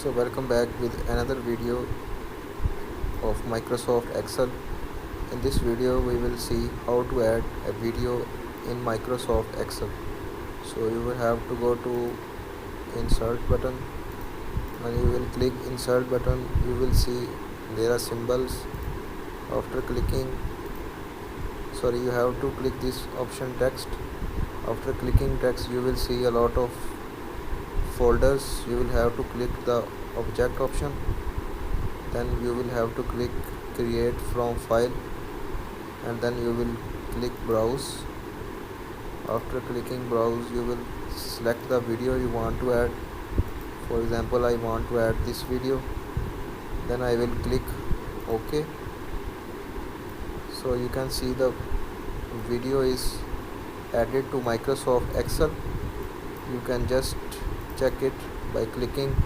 So welcome back with another video of Microsoft Excel. In this video we will see how to add a video in Microsoft Excel. So you will have to go to insert button. When you will click insert button, you will see there are symbols. After clicking, you have to click this option text. After clicking text, you will see a lot of folders. You will have to click the object option, then you will have to click create from file, and then you will click browse. After clicking browse, you will select the video you want to add. For example, I want to add this video, then I will click OK. So you can see the video is added to Microsoft Excel. You can just check it by clicking